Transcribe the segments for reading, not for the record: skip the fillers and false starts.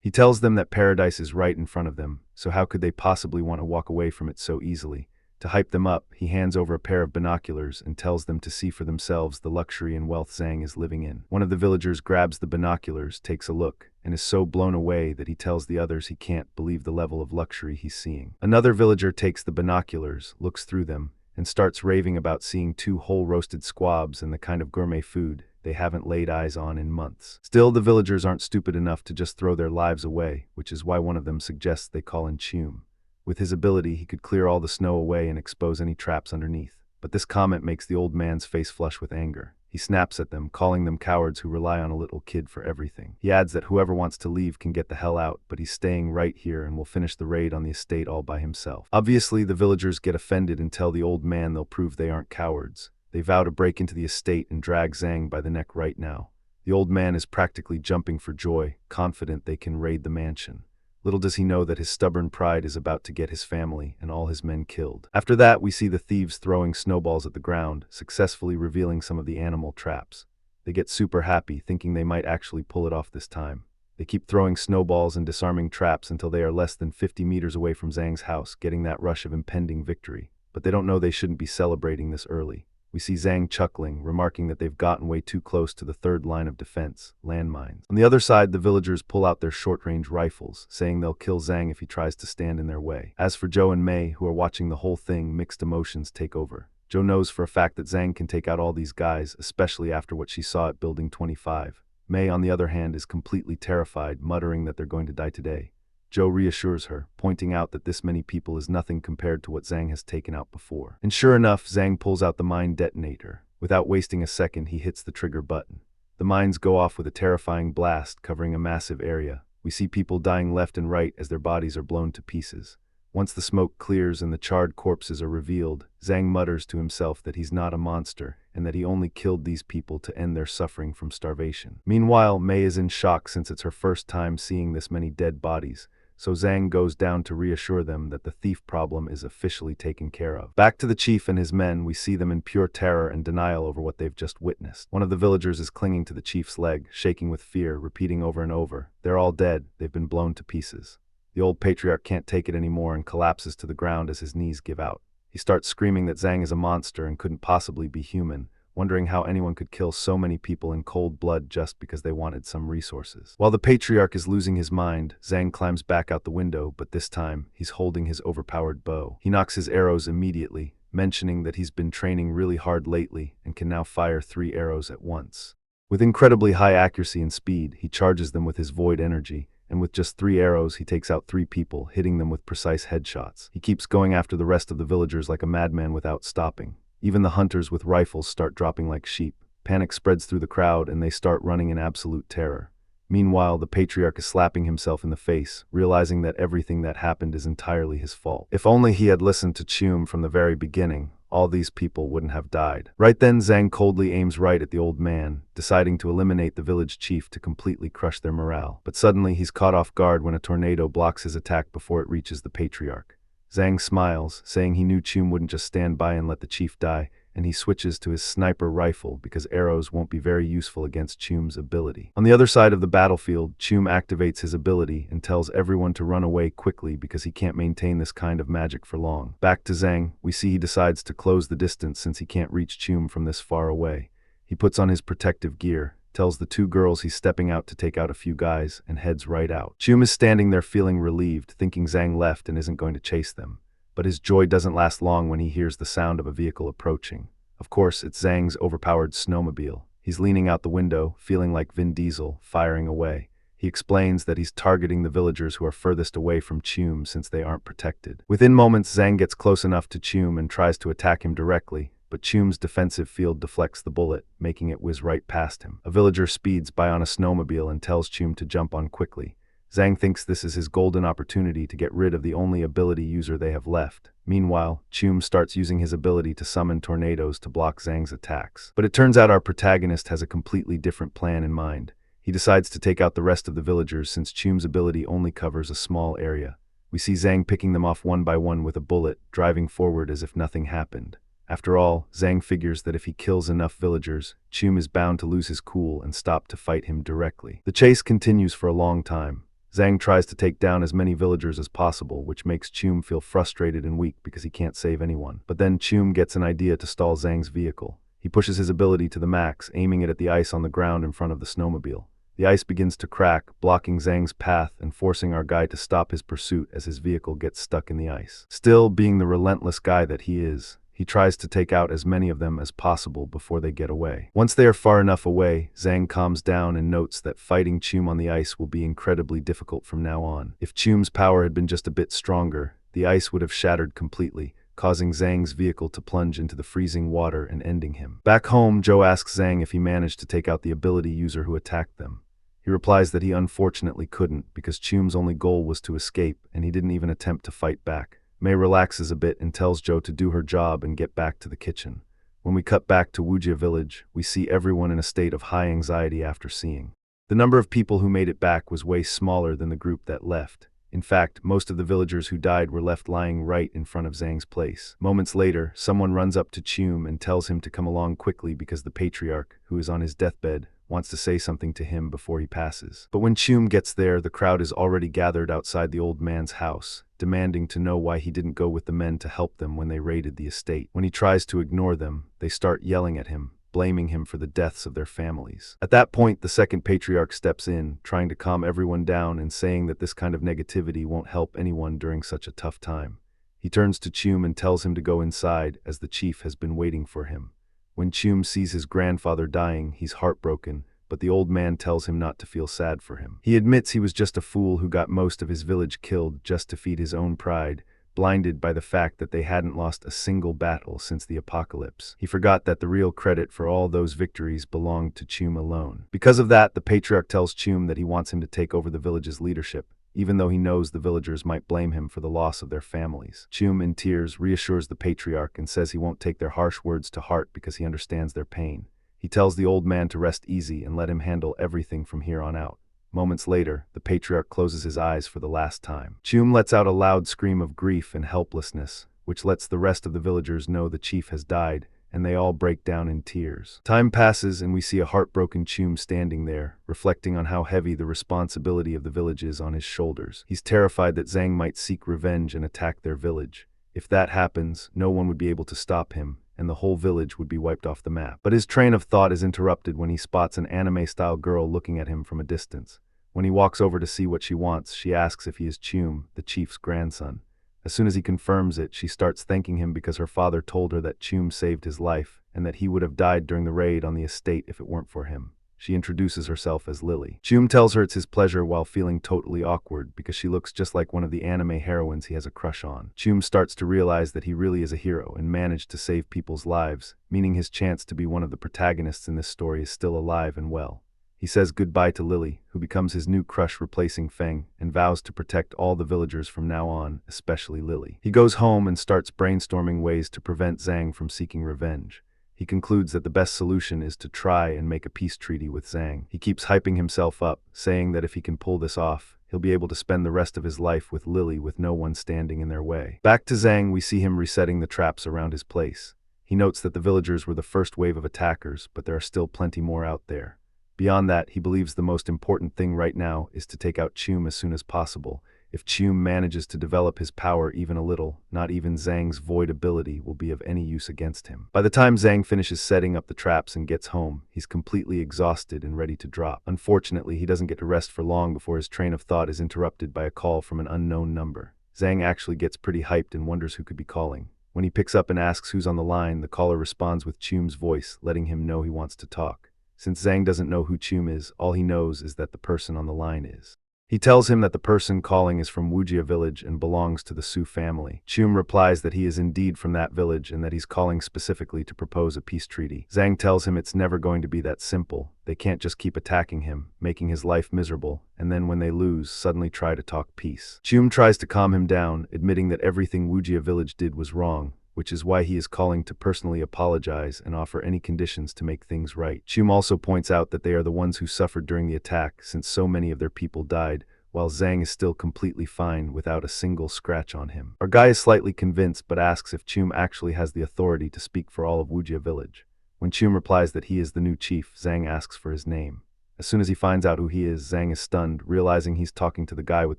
He tells them that paradise is right in front of them, so how could they possibly want to walk away from it so easily? To hype them up, he hands over a pair of binoculars and tells them to see for themselves the luxury and wealth Zhang is living in. One of the villagers grabs the binoculars, takes a look, and is so blown away that he tells the others he can't believe the level of luxury he's seeing. Another villager takes the binoculars, looks through them, and starts raving about seeing 2 whole roasted squabs and the kind of gourmet food they haven't laid eyes on in months. Still, the villagers aren't stupid enough to just throw their lives away, which is why one of them suggests they call in Chum. With his ability, he could clear all the snow away and expose any traps underneath. But this comment makes the old man's face flush with anger. He snaps at them, calling them cowards who rely on a little kid for everything. He adds that whoever wants to leave can get the hell out, but he's staying right here and will finish the raid on the estate all by himself. Obviously, the villagers get offended and tell the old man they'll prove they aren't cowards. They vow to break into the estate and drag Zhang by the neck right now. The old man is practically jumping for joy, confident they can raid the mansion. Little does he know that his stubborn pride is about to get his family and all his men killed. After that, we see the thieves throwing snowballs at the ground, successfully revealing some of the animal traps. They get super happy, thinking they might actually pull it off this time. They keep throwing snowballs and disarming traps until they are less than 50 meters away from Zhang's house, getting that rush of impending victory. But they don't know they shouldn't be celebrating this early. We see Zhang chuckling, remarking that they've gotten way too close to the third line of defense, landmines. On the other side, the villagers pull out their short-range rifles, saying they'll kill Zhang if he tries to stand in their way. As for Zhou and Mei, who are watching the whole thing, mixed emotions take over. Zhou knows for a fact that Zhang can take out all these guys, especially after what she saw at Building 25. Mei, on the other hand, is completely terrified, muttering that they're going to die today. Zhou reassures her, pointing out that this many people is nothing compared to what Zhang has taken out before. And sure enough, Zhang pulls out the mine detonator. Without wasting a second, he hits the trigger button. The mines go off with a terrifying blast, covering a massive area. We see people dying left and right as their bodies are blown to pieces. Once the smoke clears and the charred corpses are revealed, Zhang mutters to himself that he's not a monster and that he only killed these people to end their suffering from starvation. Meanwhile, Mei is in shock since it's her first time seeing this many dead bodies, so Zhang goes down to reassure them that the thief problem is officially taken care of. Back to the chief and his men, we see them in pure terror and denial over what they've just witnessed. One of the villagers is clinging to the chief's leg, shaking with fear, repeating over and over, "They're all dead, they've been blown to pieces." The old patriarch can't take it anymore and collapses to the ground as his knees give out. He starts screaming that Zhang is a monster and couldn't possibly be human, wondering how anyone could kill so many people in cold blood just because they wanted some resources. While the patriarch is losing his mind, Zhang climbs back out the window, but this time, he's holding his overpowered bow. He knocks his arrows immediately, mentioning that he's been training really hard lately and can now fire 3 arrows at once. With incredibly high accuracy and speed, he charges them with his void energy, and with just 3 arrows, he takes out 3 people, hitting them with precise headshots. He keeps going after the rest of the villagers like a madman without stopping. Even the hunters with rifles start dropping like sheep. Panic spreads through the crowd and they start running in absolute terror. Meanwhile, the patriarch is slapping himself in the face, realizing that everything that happened is entirely his fault. If only he had listened to Chum from the very beginning, all these people wouldn't have died. Right then, Zhang coldly aims right at the old man, deciding to eliminate the village chief to completely crush their morale. But suddenly, he's caught off guard when a tornado blocks his attack before it reaches the patriarch. Zhang smiles, saying he knew Chum wouldn't just stand by and let the chief die, and he switches to his sniper rifle because arrows won't be very useful against Chum's ability. On the other side of the battlefield, Chum activates his ability and tells everyone to run away quickly because he can't maintain this kind of magic for long. Back to Zhang, we see he decides to close the distance since he can't reach Chum from this far away. He puts on his protective gear, tells the 2 girls he's stepping out to take out a few guys, and heads right out. Chum is standing there feeling relieved, thinking Zhang left and isn't going to chase them. But his joy doesn't last long when he hears the sound of a vehicle approaching. Of course, it's Zhang's overpowered snowmobile. He's leaning out the window, feeling like Vin Diesel, firing away. He explains that he's targeting the villagers who are furthest away from Chum since they aren't protected. Within moments, Zhang gets close enough to Chum and tries to attack him directly, but Chum's defensive field deflects the bullet, making it whiz right past him. A villager speeds by on a snowmobile and tells Chum to jump on quickly. Zhang thinks this is his golden opportunity to get rid of the only ability user they have left. Meanwhile, Chum starts using his ability to summon tornadoes to block Zhang's attacks. But it turns out our protagonist has a completely different plan in mind. He decides to take out the rest of the villagers since Chum's ability only covers a small area. We see Zhang picking them off one by one with a bullet, driving forward as if nothing happened. After all, Zhang figures that if he kills enough villagers, Chum is bound to lose his cool and stop to fight him directly. The chase continues for a long time. Zhang tries to take down as many villagers as possible, which makes Chum feel frustrated and weak because he can't save anyone. But then Chum gets an idea to stall Zhang's vehicle. He pushes his ability to the max, aiming it at the ice on the ground in front of the snowmobile. The ice begins to crack, blocking Zhang's path and forcing our guy to stop his pursuit as his vehicle gets stuck in the ice. Still, being the relentless guy that he is, he tries to take out as many of them as possible before they get away. Once they are far enough away, Zhang calms down and notes that fighting Chum on the ice will be incredibly difficult from now on. If Chum's power had been just a bit stronger, the ice would have shattered completely, causing Zhang's vehicle to plunge into the freezing water and ending him. Back home, Joe asks Zhang if he managed to take out the ability user who attacked them. He replies that he unfortunately couldn't because Chum's only goal was to escape and he didn't even attempt to fight back. Mei relaxes a bit and tells Joe to do her job and get back to the kitchen. When we cut back to Wujia village, we see everyone in a state of high anxiety after seeing. The number of people who made it back was way smaller than the group that left. In fact, most of the villagers who died were left lying right in front of Zhang's place. Moments later, someone runs up to Chum and tells him to come along quickly because the patriarch, who is on his deathbed, wants to say something to him before he passes. But when Chum gets there, the crowd is already gathered outside the old man's house, demanding to know why he didn't go with the men to help them when they raided the estate. When he tries to ignore them, they start yelling at him, blaming him for the deaths of their families. At that point, the second patriarch steps in, trying to calm everyone down and saying that this kind of negativity won't help anyone during such a tough time. He turns to Chum and tells him to go inside, as the chief has been waiting for him. When Chum sees his grandfather dying, he's heartbroken, but the old man tells him not to feel sad for him. He admits he was just a fool who got most of his village killed just to feed his own pride, blinded by the fact that they hadn't lost a single battle since the apocalypse. He forgot that the real credit for all those victories belonged to Chum alone. Because of that, the patriarch tells Chum that he wants him to take over the village's leadership, even though he knows the villagers might blame him for the loss of their families. Chum, in tears, reassures the patriarch and says he won't take their harsh words to heart because he understands their pain. He tells the old man to rest easy and let him handle everything from here on out. Moments later, the patriarch closes his eyes for the last time. Chum lets out a loud scream of grief and helplessness, which lets the rest of the villagers know the chief has died, and they all break down in tears. Time passes and we see a heartbroken Chum standing there, reflecting on how heavy the responsibility of the village is on his shoulders. He's terrified that Zhang might seek revenge and attack their village. If that happens, no one would be able to stop him, and the whole village would be wiped off the map. But his train of thought is interrupted when he spots an anime-style girl looking at him from a distance. When he walks over to see what she wants, she asks if he is Chum, the chief's grandson. As soon as he confirms it, she starts thanking him because her father told her that Chum saved his life and that he would have died during the raid on the estate if it weren't for him. She introduces herself as Lily. Chum tells her it's his pleasure while feeling totally awkward because she looks just like one of the anime heroines he has a crush on. Chum starts to realize that he really is a hero and managed to save people's lives, meaning his chance to be one of the protagonists in this story is still alive and well. He says goodbye to Lily, who becomes his new crush replacing Feng, and vows to protect all the villagers from now on, especially Lily. He goes home and starts brainstorming ways to prevent Zhang from seeking revenge. He concludes that the best solution is to try and make a peace treaty with Zhang. He keeps hyping himself up, saying that if he can pull this off, he'll be able to spend the rest of his life with Lily with no one standing in their way. Back to Zhang, we see him resetting the traps around his place. He notes that the villagers were the first wave of attackers, but there are still plenty more out there. Beyond that, he believes the most important thing right now is to take out Chum as soon as possible. If Chum manages to develop his power even a little, not even Zhang's void ability will be of any use against him. By the time Zhang finishes setting up the traps and gets home, he's completely exhausted and ready to drop. Unfortunately, he doesn't get to rest for long before his train of thought is interrupted by a call from an unknown number. Zhang actually gets pretty hyped and wonders who could be calling. When he picks up and asks who's on the line, the caller responds with Chum's voice, letting him know he wants to talk. Since Zhang doesn't know who Chum is, all he knows is that the person on the line is. He tells him that the person calling is from Wujia village and belongs to the Su family. Chum replies that he is indeed from that village and that he's calling specifically to propose a peace treaty. Zhang tells him it's never going to be that simple. They can't just keep attacking him, making his life miserable, and then when they lose, suddenly try to talk peace. Chum tries to calm him down, admitting that everything Wujia village did was wrong, which is why he is calling to personally apologize and offer any conditions to make things right. Chum also points out that they are the ones who suffered during the attack since so many of their people died, while Zhang is still completely fine without a single scratch on him. Our guy is slightly convinced but asks if Chum actually has the authority to speak for all of Wujia village. When Chum replies that he is the new chief, Zhang asks for his name. As soon as he finds out who he is, Zhang is stunned, realizing he's talking to the guy with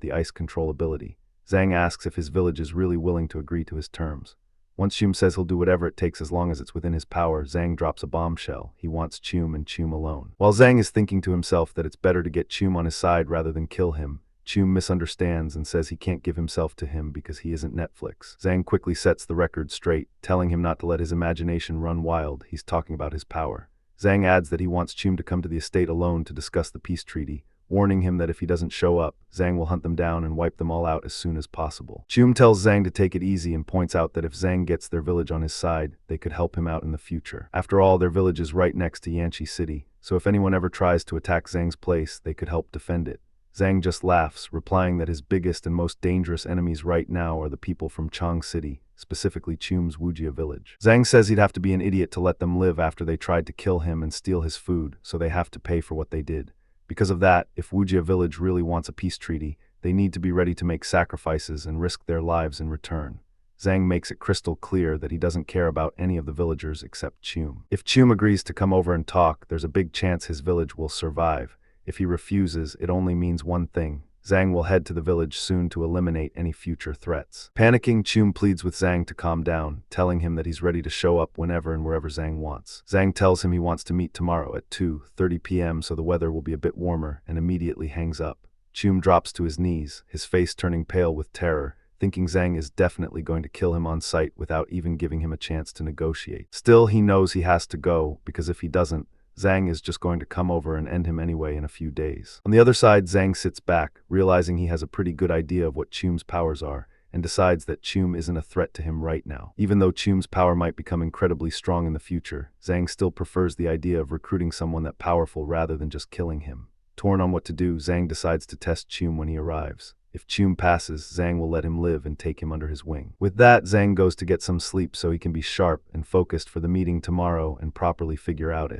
the ice control ability. Zhang asks if his village is really willing to agree to his terms. Once Chum says he'll do whatever it takes as long as it's within his power, Zhang drops a bombshell. He wants Chum and Chum alone. While Zhang is thinking to himself that it's better to get Chum on his side rather than kill him, Chum misunderstands and says he can't give himself to him because he isn't Netflix. Zhang quickly sets the record straight, telling him not to let his imagination run wild. He's talking about his power. Zhang adds that he wants Chum to come to the estate alone to discuss the peace treaty, warning him that if he doesn't show up, Zhang will hunt them down and wipe them all out as soon as possible. Chum tells Zhang to take it easy and points out that if Zhang gets their village on his side, they could help him out in the future. After all, their village is right next to Yanchi City, so if anyone ever tries to attack Zhang's place, they could help defend it. Zhang just laughs, replying that his biggest and most dangerous enemies right now are the people from Chang City, specifically Chum's Wujia village. Zhang says he'd have to be an idiot to let them live after they tried to kill him and steal his food, so they have to pay for what they did. Because of that, if Wujia village really wants a peace treaty, they need to be ready to make sacrifices and risk their lives in return. Zhang makes it crystal clear that he doesn't care about any of the villagers except Chum. If Chum agrees to come over and talk, there's a big chance his village will survive. If he refuses, it only means one thing. Zhang will head to the village soon to eliminate any future threats. Panicking, Chum pleads with Zhang to calm down, telling him that he's ready to show up whenever and wherever Zhang wants. Zhang tells him he wants to meet tomorrow at 2:30 p.m. so the weather will be a bit warmer, and immediately hangs up. Chum drops to his knees, his face turning pale with terror, thinking Zhang is definitely going to kill him on sight without even giving him a chance to negotiate. Still, he knows he has to go, because if he doesn't, Zhang is just going to come over and end him anyway in a few days. On the other side, Zhang sits back, realizing he has a pretty good idea of what Chum's powers are, and decides that Chum isn't a threat to him right now. Even though Chum's power might become incredibly strong in the future, Zhang still prefers the idea of recruiting someone that powerful rather than just killing him. Torn on what to do, Zhang decides to test Chum when he arrives. If Chum passes, Zhang will let him live and take him under his wing. With that, Zhang goes to get some sleep so he can be sharp and focused for the meeting tomorrow and properly figure out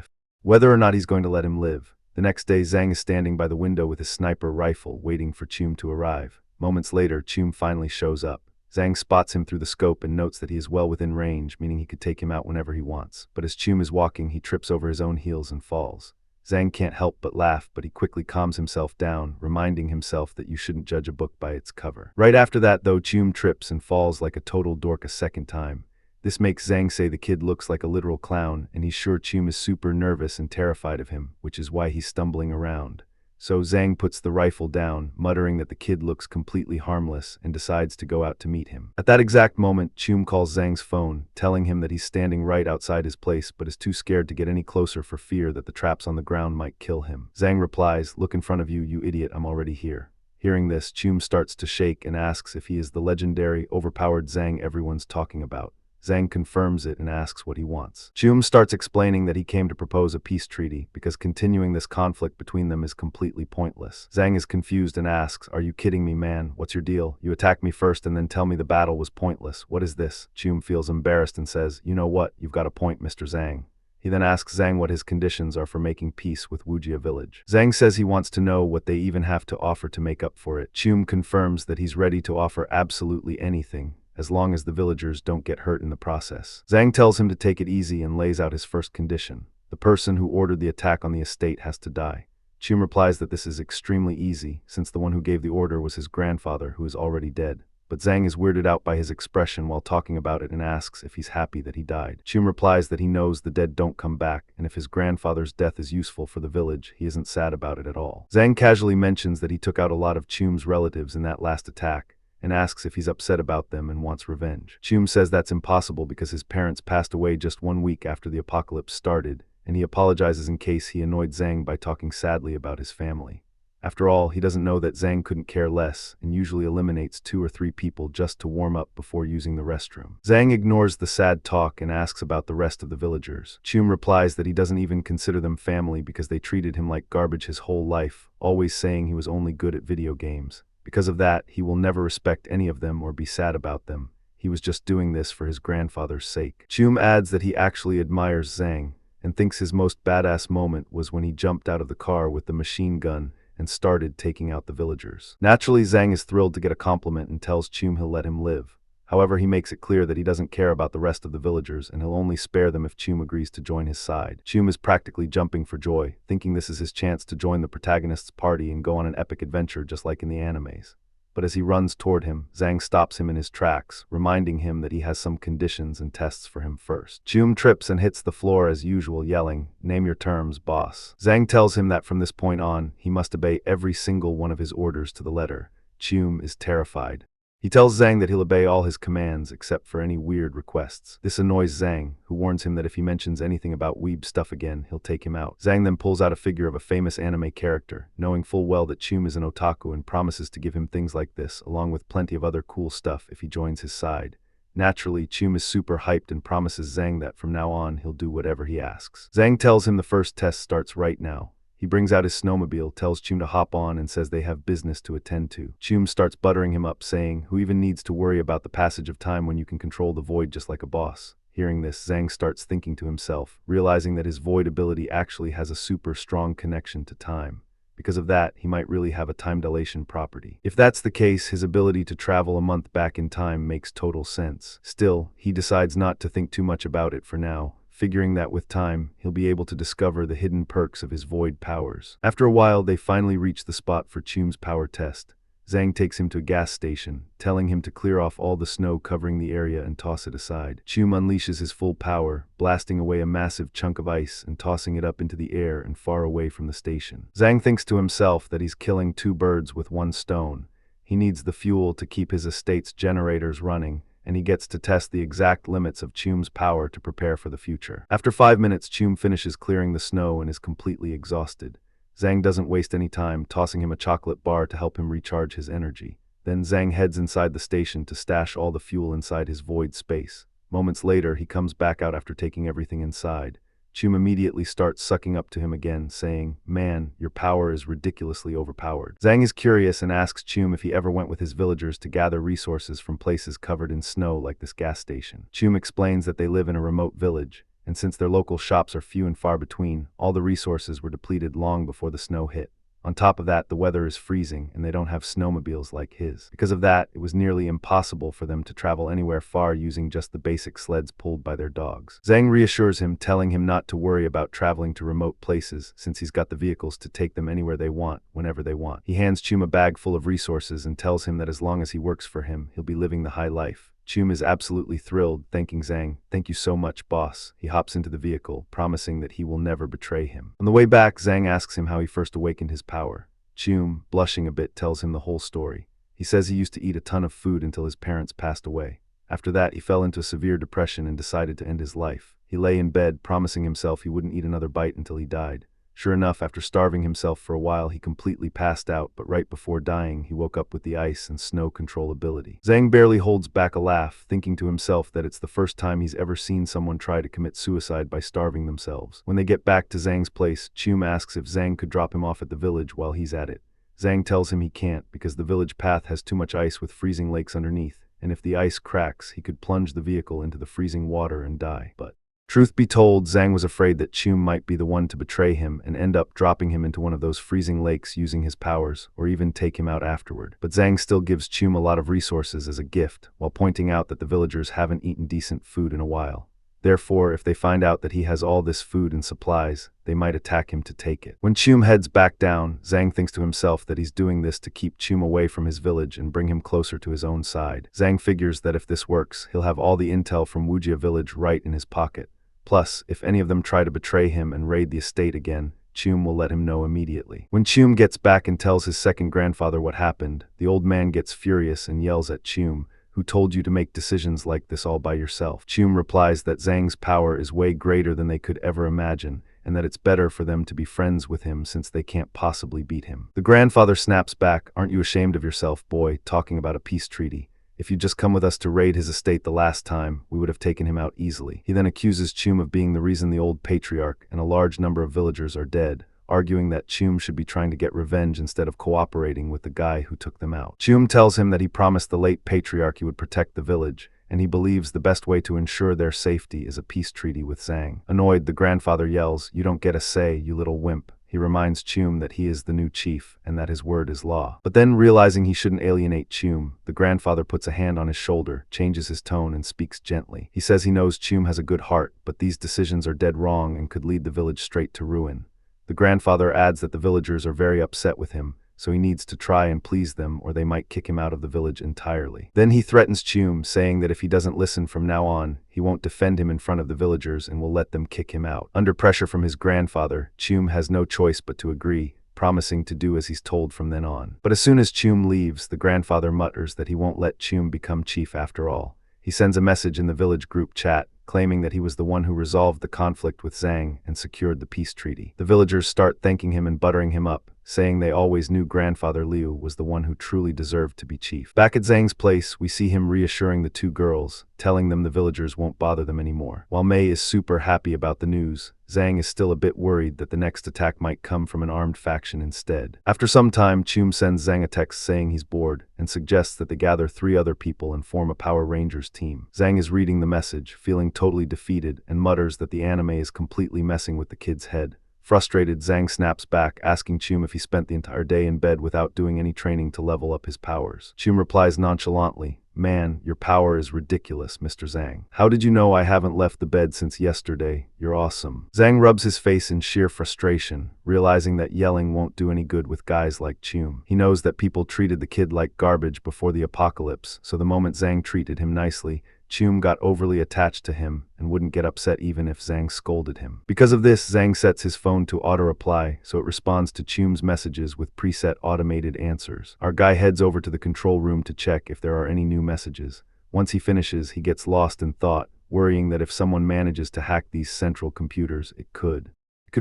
whether or not he's going to let him live. The next day, Zhang is standing by the window with his sniper rifle, waiting for Chum to arrive. Moments later, Chum finally shows up. Zhang spots him through the scope and notes that he is well within range, meaning he could take him out whenever he wants. But as Chum is walking, he trips over his own heels and falls. Zhang can't help but laugh, but he quickly calms himself down, reminding himself that you shouldn't judge a book by its cover. Right after that, though, Chum trips and falls like a total dork a second time. This makes Zhang say the kid looks like a literal clown, and he's sure Chum is super nervous and terrified of him, which is why he's stumbling around. So Zhang puts the rifle down, muttering that the kid looks completely harmless, and decides to go out to meet him. At that exact moment, Chum calls Zhang's phone, telling him that he's standing right outside his place but is too scared to get any closer for fear that the traps on the ground might kill him. Zhang replies, "Look in front of you, you idiot, I'm already here." Hearing this, Chum starts to shake and asks if he is the legendary, overpowered Zhang everyone's talking about. Zhang confirms it and asks what he wants. Chum starts explaining that he came to propose a peace treaty because continuing this conflict between them is completely pointless. Zhang is confused and asks, "Are you kidding me, man? What's your deal? You attacked me first and then tell me the battle was pointless. What is this?" Chum feels embarrassed and says, "You know what? You've got a point, Mr. Zhang." He then asks Zhang what his conditions are for making peace with Wujia village. Zhang says he wants to know what they even have to offer to make up for it. Chum confirms that he's ready to offer absolutely anything, as long as the villagers don't get hurt in the process. Zhang tells him to take it easy and lays out his first condition. The person who ordered the attack on the estate has to die. Chum replies that this is extremely easy, since the one who gave the order was his grandfather, who is already dead. But Zhang is weirded out by his expression while talking about it and asks if he's happy that he died. Chum replies that he knows the dead don't come back, and if his grandfather's death is useful for the village, he isn't sad about it at all. Zhang casually mentions that he took out a lot of Chum's relatives in that last attack, and asks if he's upset about them and wants revenge. Chum says that's impossible because his parents passed away just 1 week after the apocalypse started, and he apologizes in case he annoyed Zhang by talking sadly about his family. After all, he doesn't know that Zhang couldn't care less and usually eliminates 2 or 3 people just to warm up before using the restroom. Zhang ignores the sad talk and asks about the rest of the villagers. Chum replies that he doesn't even consider them family because they treated him like garbage his whole life, always saying he was only good at video games. Because of that, he will never respect any of them or be sad about them. He was just doing this for his grandfather's sake. Chum adds that he actually admires Zhang and thinks his most badass moment was when he jumped out of the car with the machine gun and started taking out the villagers. Naturally, Zhang is thrilled to get a compliment and tells Chum he'll let him live. However, he makes it clear that he doesn't care about the rest of the villagers and he'll only spare them if Chum agrees to join his side. Chum is practically jumping for joy, thinking this is his chance to join the protagonist's party and go on an epic adventure just like in the animes. But as he runs toward him, Zhang stops him in his tracks, reminding him that he has some conditions and tests for him first. Chum trips and hits the floor as usual, yelling, "Name your terms, boss." Zhang tells him that from this point on, he must obey every single one of his orders to the letter. Chum is terrified. He tells Zhang that he'll obey all his commands except for any weird requests. This annoys Zhang, who warns him that if he mentions anything about weeb stuff again, he'll take him out. Zhang then pulls out a figure of a famous anime character, knowing full well that Chum is an otaku and promises to give him things like this, along with plenty of other cool stuff if he joins his side. Naturally, Chum is super hyped and promises Zhang that from now on he'll do whatever he asks. Zhang tells him the first test starts right now. He brings out his snowmobile, tells Chum to hop on, and says they have business to attend to. Chum starts buttering him up, saying, "Who even needs to worry about the passage of time when you can control the void just like a boss?" Hearing this, Zhang starts thinking to himself, realizing that his void ability actually has a super strong connection to time. Because of that, he might really have a time dilation property. If that's the case, his ability to travel a month back in time makes total sense. Still, he decides not to think too much about it for now, figuring that with time, he'll be able to discover the hidden perks of his void powers. After a while, they finally reach the spot for Chum's power test. Zhang takes him to a gas station, telling him to clear off all the snow covering the area and toss it aside. Chum unleashes his full power, blasting away a massive chunk of ice and tossing it up into the air and far away from the station. Zhang thinks to himself that he's killing two birds with one stone. He needs the fuel to keep his estate's generators running, and he gets to test the exact limits of Chum's power to prepare for the future. After 5 minutes, Chum finishes clearing the snow and is completely exhausted. Zhang doesn't waste any time, tossing him a chocolate bar to help him recharge his energy. Then Zhang heads inside the station to stash all the fuel inside his void space. Moments later, he comes back out after taking everything inside. Chum immediately starts sucking up to him again, saying, "Man, your power is ridiculously overpowered." Zhang is curious and asks Chum if he ever went with his villagers to gather resources from places covered in snow like this gas station. Chum explains that they live in a remote village, and since their local shops are few and far between, all the resources were depleted long before the snow hit. On top of that, the weather is freezing, and they don't have snowmobiles like his. Because of that, it was nearly impossible for them to travel anywhere far using just the basic sleds pulled by their dogs. Zhang reassures him, telling him not to worry about traveling to remote places, since he's got the vehicles to take them anywhere they want, whenever they want. He hands Chum a bag full of resources and tells him that as long as he works for him, he'll be living the high life. Chum is absolutely thrilled, thanking Zhang. "Thank you so much, boss." He hops into the vehicle, promising that he will never betray him. On the way back, Zhang asks him how he first awakened his power. Chum, blushing a bit, tells him the whole story. He says he used to eat a ton of food until his parents passed away. After that, he fell into a severe depression and decided to end his life. He lay in bed, promising himself he wouldn't eat another bite until he died. Sure enough, after starving himself for a while, he completely passed out, but right before dying, he woke up with the ice and snow control ability. Zhang barely holds back a laugh, thinking to himself that it's the first time he's ever seen someone try to commit suicide by starving themselves. When they get back to Zhang's place, Chum asks if Zhang could drop him off at the village while he's at it. Zhang tells him he can't because the village path has too much ice with freezing lakes underneath, and if the ice cracks, he could plunge the vehicle into the freezing water and die. But truth be told, Zhang was afraid that Chum might be the one to betray him and end up dropping him into one of those freezing lakes using his powers, or even take him out afterward. But Zhang still gives Chum a lot of resources as a gift, while pointing out that the villagers haven't eaten decent food in a while. Therefore, if they find out that he has all this food and supplies, they might attack him to take it. When Chum heads back down, Zhang thinks to himself that he's doing this to keep Chum away from his village and bring him closer to his own side. Zhang figures that if this works, he'll have all the intel from Wujia village right in his pocket. Plus, if any of them try to betray him and raid the estate again, Chum will let him know immediately. When Chum gets back and tells his second grandfather what happened, the old man gets furious and yells at Chum, "Who told you to make decisions like this all by yourself?" Chum replies that Zhang's power is way greater than they could ever imagine, and that it's better for them to be friends with him since they can't possibly beat him. The grandfather snaps back, "Aren't you ashamed of yourself, boy, talking about a peace treaty? If you'd just come with us to raid his estate the last time, we would have taken him out easily." He then accuses Chum of being the reason the old patriarch and a large number of villagers are dead, arguing that Chum should be trying to get revenge instead of cooperating with the guy who took them out. Chum tells him that he promised the late patriarch he would protect the village, and he believes the best way to ensure their safety is a peace treaty with Zhang. Annoyed, the grandfather yells, "You don't get a say, you little wimp. He reminds Chum that he is the new chief and that his word is law. But then, realizing he shouldn't alienate Chum, the grandfather puts a hand on his shoulder, changes his tone, and speaks gently. He says he knows Chum has a good heart, but these decisions are dead wrong and could lead the village straight to ruin. The grandfather adds that the villagers are very upset with him, so he needs to try and please them or they might kick him out of the village entirely. Then he threatens Chum, saying that if he doesn't listen from now on, he won't defend him in front of the villagers and will let them kick him out. Under pressure from his grandfather, Chum has no choice but to agree, promising to do as he's told from then on. But as soon as Chum leaves, the grandfather mutters that he won't let Chum become chief after all. He sends a message in the village group chat, claiming that he was the one who resolved the conflict with Zhang and secured the peace treaty. The villagers start thanking him and buttering him up, saying they always knew Grandfather Liu was the one who truly deserved to be chief. Back at Zhang's place, we see him reassuring the two girls, telling them the villagers won't bother them anymore. While Mei is super happy about the news, Zhang is still a bit worried that the next attack might come from an armed faction instead. After some time, Chum sends Zhang a text saying he's bored and suggests that they gather 3 other people and form a Power Rangers team. Zhang is reading the message, feeling totally defeated, and mutters that the anime is completely messing with the kid's head. Frustrated, Zhang snaps back, asking Chum if he spent the entire day in bed without doing any training to level up his powers. Chum replies nonchalantly, "Man, your power is ridiculous, Mr. Zhang. How did you know I haven't left the bed since yesterday? You're awesome." Zhang rubs his face in sheer frustration, realizing that yelling won't do any good with guys like Chum. He knows that people treated the kid like garbage before the apocalypse, so the moment Zhang treated him nicely, Chum got overly attached to him and wouldn't get upset even if Zhang scolded him. Because of this, Zhang sets his phone to auto-reply, so it responds to Chum's messages with preset automated answers. Our guy heads over to the control room to check if there are any new messages. Once he finishes, he gets lost in thought, worrying that if someone manages to hack these central computers, it could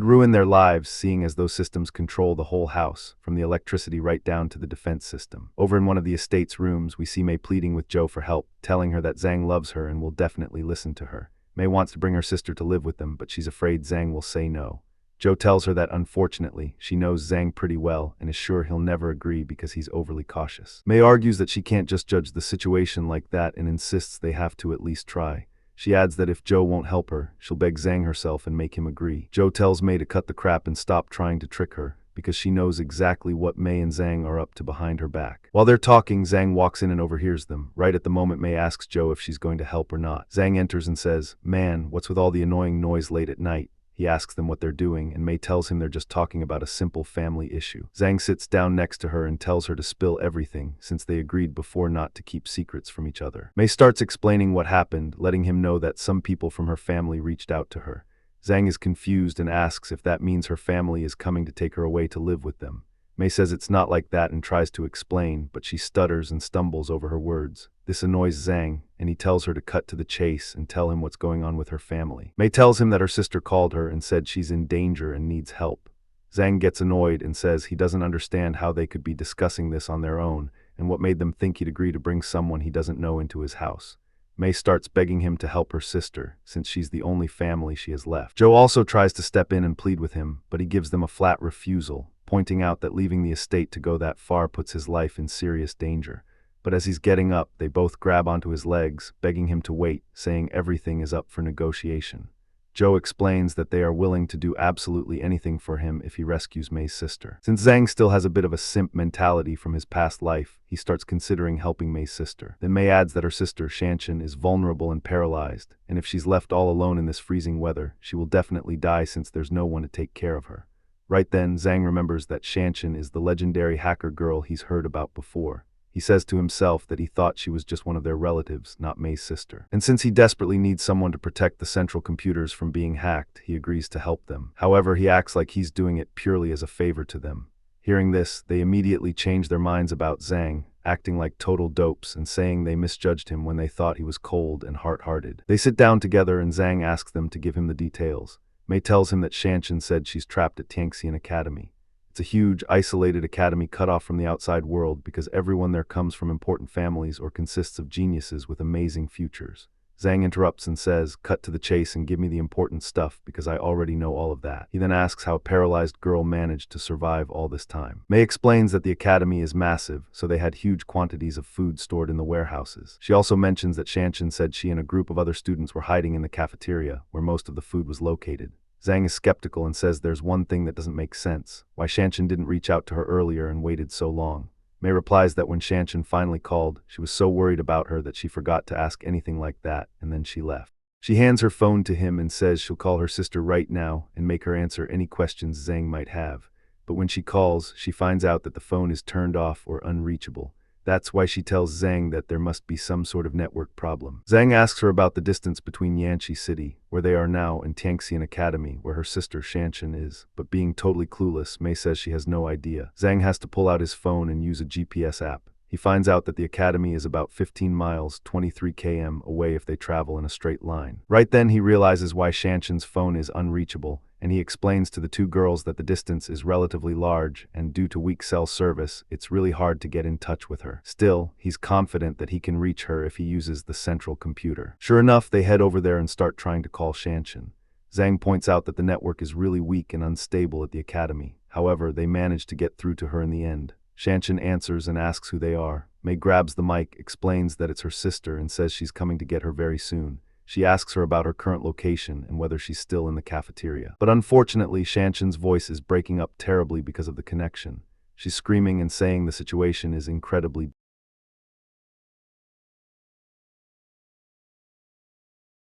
ruin their lives, seeing as those systems control the whole house, from the electricity right down to the defense system. Over in one of the estate's rooms, we see Mei pleading with Joe for help, telling her that Zhang loves her and will definitely listen to her. Mei wants to bring her sister to live with them, but she's afraid Zhang will say no. Joe tells her that unfortunately, she knows Zhang pretty well and is sure he'll never agree because he's overly cautious. Mei argues that she can't just judge the situation like that and insists they have to at least try. She adds that if Joe won't help her, she'll beg Zhang herself and make him agree. Joe tells Mei to cut the crap and stop trying to trick her, because she knows exactly what Mei and Zhang are up to behind her back. While they're talking, Zhang walks in and overhears them. Right at the moment, Mei asks Joe if she's going to help or not. Zhang enters and says, "Man, what's with all the annoying noise late at night?" He asks them what they're doing, and Mei tells him they're just talking about a simple family issue. Zhang sits down next to her and tells her to spill everything, since they agreed before not to keep secrets from each other. Mei starts explaining what happened, letting him know that some people from her family reached out to her. Zhang is confused and asks if that means her family is coming to take her away to live with them. Mei says it's not like that and tries to explain, but she stutters and stumbles over her words. This annoys Zhang, and he tells her to cut to the chase and tell him what's going on with her family. Mei tells him that her sister called her and said she's in danger and needs help. Zhang gets annoyed and says he doesn't understand how they could be discussing this on their own, and what made them think he'd agree to bring someone he doesn't know into his house. Mei starts begging him to help her sister, since she's the only family she has left. Joe also tries to step in and plead with him, but he gives them a flat refusal, pointing out that leaving the estate to go that far puts his life in serious danger. But as he's getting up, they both grab onto his legs, begging him to wait, saying everything is up for negotiation. Joe explains that they are willing to do absolutely anything for him if he rescues Mei's sister. Since Zhang still has a bit of a simp mentality from his past life, he starts considering helping Mei's sister. Then Mei adds that her sister, Shanshan, is vulnerable and paralyzed, and if she's left all alone in this freezing weather, she will definitely die since there's no one to take care of her. Right then, Zhang remembers that Shanshan is the legendary hacker girl he's heard about before. He says to himself that he thought she was just one of their relatives, not Mei's sister. And since he desperately needs someone to protect the central computers from being hacked, he agrees to help them. However, he acts like he's doing it purely as a favor to them. Hearing this, they immediately change their minds about Zhang, acting like total dopes and saying they misjudged him when they thought he was cold and hard-hearted. They sit down together and Zhang asks them to give him the details. Mei tells him that Shanshan said she's trapped at Tianxian Academy. It's a huge, isolated academy cut off from the outside world because everyone there comes from important families or consists of geniuses with amazing futures. Zhang interrupts and says, "Cut to the chase and give me the important stuff because I already know all of that." He then asks how a paralyzed girl managed to survive all this time. Mei explains that the academy is massive, so they had huge quantities of food stored in the warehouses. She also mentions that Shanshan said she and a group of other students were hiding in the cafeteria, where most of the food was located. Zhang is skeptical and says there's one thing that doesn't make sense, why Shanshan didn't reach out to her earlier and waited so long. Mei replies that when Shanshan finally called, she was so worried about her that she forgot to ask anything like that, and then she left. She hands her phone to him and says she'll call her sister right now and make her answer any questions Zhang might have. But when she calls, she finds out that the phone is turned off or unreachable. That's why she tells Zhang that there must be some sort of network problem. Zhang asks her about the distance between Yanqi City, where they are now, and Tianxian Academy, where her sister Shanshan is, but being totally clueless, Mei says she has no idea. Zhang has to pull out his phone and use a GPS app. He finds out that the academy is about 15 miles, 23 km away if they travel in a straight line. Right then he realizes why Shanshan's phone is unreachable, and he explains to the two girls that the distance is relatively large, and due to weak cell service, it's really hard to get in touch with her. Still, he's confident that he can reach her if he uses the central computer. Sure enough, they head over there and start trying to call Shanshan. Zhang points out that the network is really weak and unstable at the academy. However, they manage to get through to her in the end. Shanshan answers and asks who they are. Mei grabs the mic, explains that it's her sister, and says she's coming to get her very soon. She asks her about her current location and whether she's still in the cafeteria. But unfortunately, Shanshan's voice is breaking up terribly because of the connection. She's screaming and saying the situation is incredibly